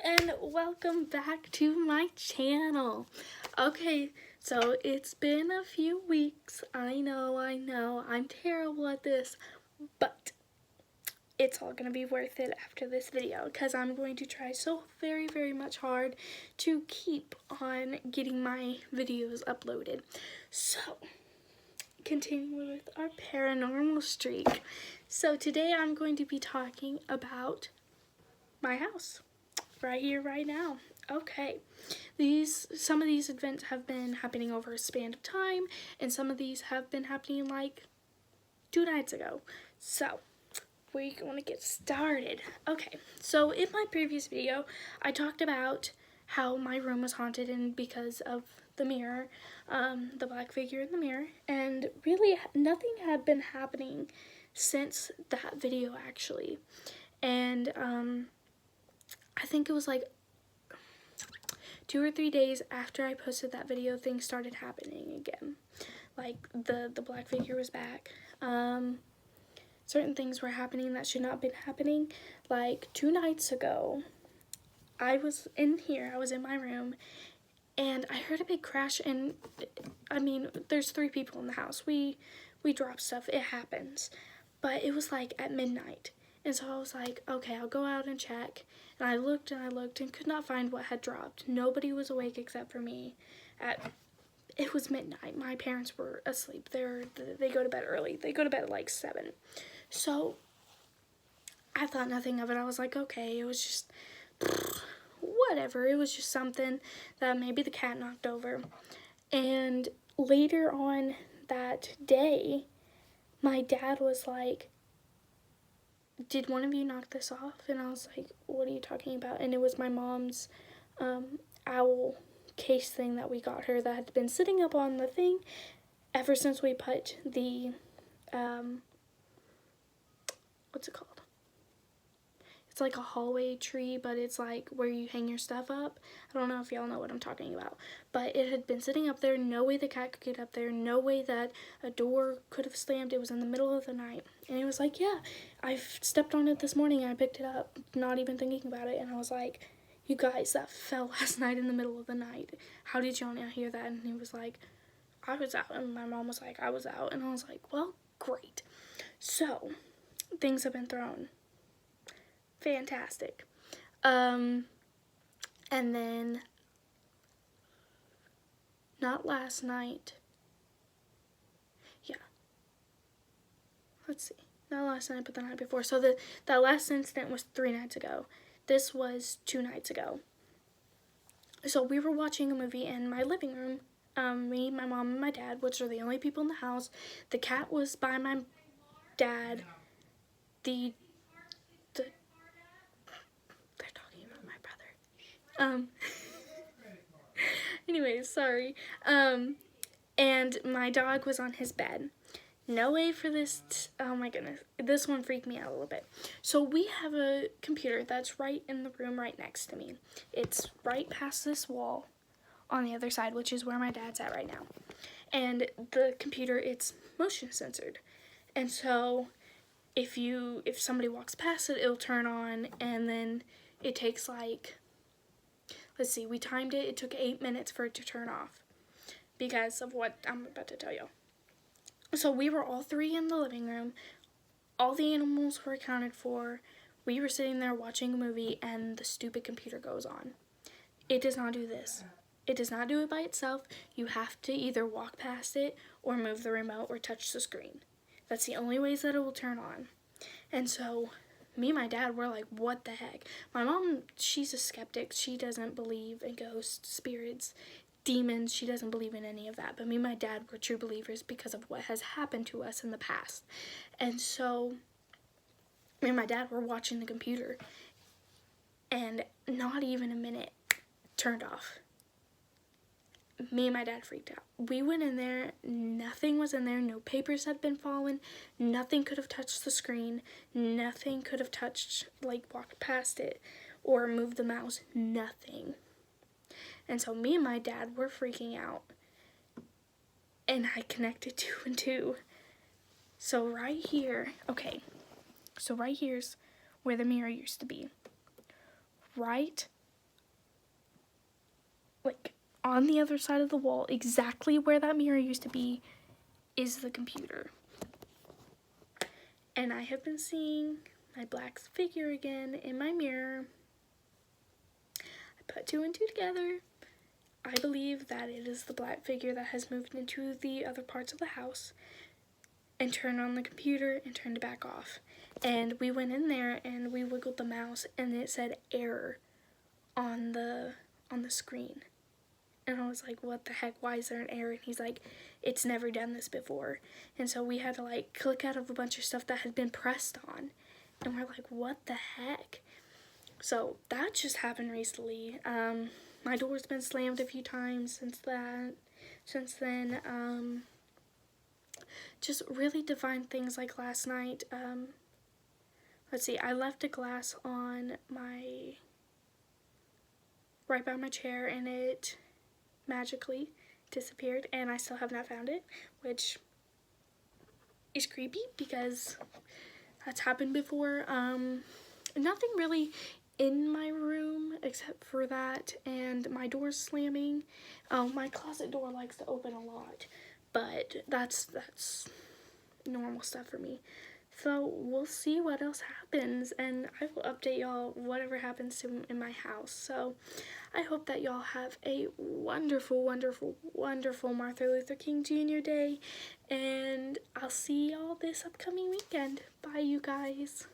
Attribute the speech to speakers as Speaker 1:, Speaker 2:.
Speaker 1: and welcome back to my channel. Okay, so it's been a few weeks. I know, I'm terrible at this, but it's all gonna be worth it after this video because I'm going to try so very much hard to keep on getting my videos uploaded. So, continuing with our paranormal streak. So today I'm going to be talking about my house. Right here, right now. Okay, some of these events have been happening over a span of time, and some of these have been happening like 2 nights ago. So, we're going to get started. Okay, so in my previous video, I talked about how my room was haunted and because of the mirror, the black figure in the mirror, and really nothing had been happening since that video actually. And, I think it was like 2 or 3 days after I posted that video, things started happening again. Like the black figure was back. Certain things were happening that should not have been happening. Like 2 nights ago, I was in my room, and I heard a big crash. And I mean, there's 3 people in the house. We drop stuff. It happens. But it was like at midnight. And so I was like, okay, I'll go out and check. And I looked and could not find what had dropped. Nobody was awake except for me. It was midnight. My parents were asleep. They go to bed early. They go to bed at like 7. So I thought nothing of it. I was like, okay, it was just whatever. It was just something that maybe the cat knocked over. And later on that day, my dad was like, did one of you knock this off? And I was like, what are you talking about? And it was my mom's owl case thing that we got her that had been sitting up on the thing ever since we put the, what's it called? It's like a hallway tree, but it's like where you hang your stuff up. I don't know if y'all know what I'm talking about. But it had been sitting up there. No way the cat could get up there. No way that a door could have slammed. It was in the middle of the night. And it was like, yeah, I stepped on it this morning and I picked it up, not even thinking about it. And I was like, you guys, that fell last night in the middle of the night. How did y'all not hear that? And he was like, I was out. And my mom was like, I was out. And I was like, well, great. So, things have been thrown. Fantastic. And then, not last night. Yeah. Let's see. Not last night, but the night before. So that last incident was 3 nights ago. This was 2 nights ago. So we were watching a movie in my living room. Me, my mom, and my dad, which are the only people in the house. The cat was by my dad. They're talking about my brother. Anyways, sorry. And my dog was on his bed. No way for this, oh my goodness, this one freaked me out a little bit. So we have a computer that's right in the room right next to me. It's right past this wall on the other side, which is where my dad's at right now. And the computer, it's motion censored. And so if somebody walks past it, it'll turn on, and then it takes like, let's see, we timed it. It took 8 minutes for it to turn off because of what I'm about to tell you. So we were all 3 in the living room. All the animals were accounted for. We were sitting there watching a movie, and the stupid computer goes on. It does not do this. It does not do it by itself. You have to either walk past it or move the remote or touch the screen. That's the only ways that it will turn on. And so me and my dad were like, what the heck? My mom, she's a skeptic. She doesn't believe in ghosts, spirits, demons. She doesn't believe in any of that. But me and my dad were true believers because of what has happened to us in the past. And so me and my dad were watching the computer, and not even a minute turned off. Me and my dad freaked out. We went in there, nothing was in there, no papers had been fallen, nothing could have touched the screen, nothing could have touched, like, walked past it or moved the mouse, nothing. And so me and my dad were freaking out, and I connected 2 and 2. So right here, okay, so right here's where the mirror used to be. Right on the other side of the wall, exactly where that mirror used to be, is the computer. And I have been seeing my black figure again in my mirror. I put 2 and 2 together. I believe that it is the black figure that has moved into the other parts of the house and turned on the computer and turned it back off. And we went in there and we wiggled the mouse and it said error on the screen. And I was like, what the heck, why is there an error? And he's like, it's never done this before. And so we had to like click out of a bunch of stuff that had been pressed on. And we're like, what the heck? So that just happened recently. My door's been slammed a few times since then. Just really divine things like last night. Let's see, I left a glass on right by my chair and it magically disappeared and I still have not found it, which is creepy because that's happened before. Nothing really in my room except for that and my door's slamming. My closet door likes to open a lot, but that's normal stuff for me. So we'll see what else happens and I will update y'all whatever happens in my house. So I hope that y'all have a wonderful, wonderful, wonderful Martin Luther King Jr. Day, and I'll see y'all this upcoming weekend. Bye, you guys.